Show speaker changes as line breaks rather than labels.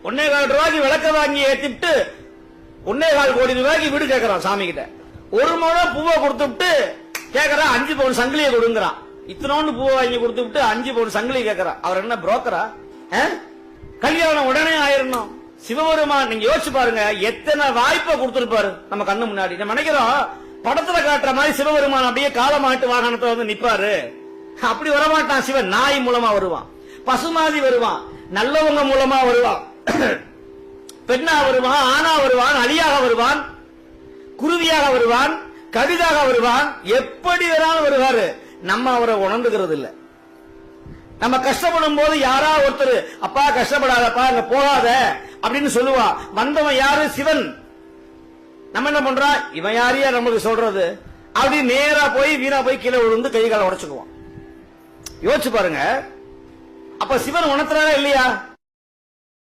1.25 ரூபாய்க்கு விளக்க வாங்கி ஏத்திட்டு 1.25 கோடி ரூபாய்க்கு வீடு கேட்கறான் சாமி கிட்ட. 1 முழம் பூவை கொடுத்துட்டு கேட்கறான் 5 பவுன் சங்கிலியை கொடுங்கிறான். இத்தனோண்டு பூவை வாங்கி கொடுத்துட்டு 5 பவுன் சங்கிலி கேட்கறான். அவர் என்ன புரோக்கரா? கல்யாணம் உடனே ஆயிரணும். சிவபெருமான் நீங்க யோசிச்சு பாருங்க, எத்தனை வாய்ப்பை கொடுத்திருப்பாரு நம்ம கண்ணு முன்னாடி. நம்ம நினைக்கிறோம் படத்துல காட்டுற மாதிரி சிவபெருமான் அப்படியே காலமாட்டு வாகனத்தை வந்து நிப்பாரு. அப்படி வரமாட்டான் சிவன். நாய் மூலமா வருவான், பசுமாதி வருவான், நல்லவங்க மூலமா வருவான், பெண்ணா வருவான், ஆணா வருவான், அலியாக வருவான், குருவியாக வருவான், கவிதாக வருவான், எப்படி வேணாலும் வருவாரு. நம்ம அவரை உணர்ந்துகிறது இல்ல. நம்ம கஷ்டப்படும் போது யாரா ஒருத்தர் அப்பா கஷ்டப்படாதப்பா அங்க போகாத அப்படின்னு சொல்லுவா. வந்தவன் யாரு? சிவன். நம்ம என்ன பண்றா, இவன் யாரையா நமக்கு சொல்றது அப்படி நேரா போய் வீணா போய் கீழே விழுந்து கை கால உடைச்சுக்குவான். யோசிச்சு பாருங்க. அப்ப சிவன் உணர்த்துறாரா இல்லையா?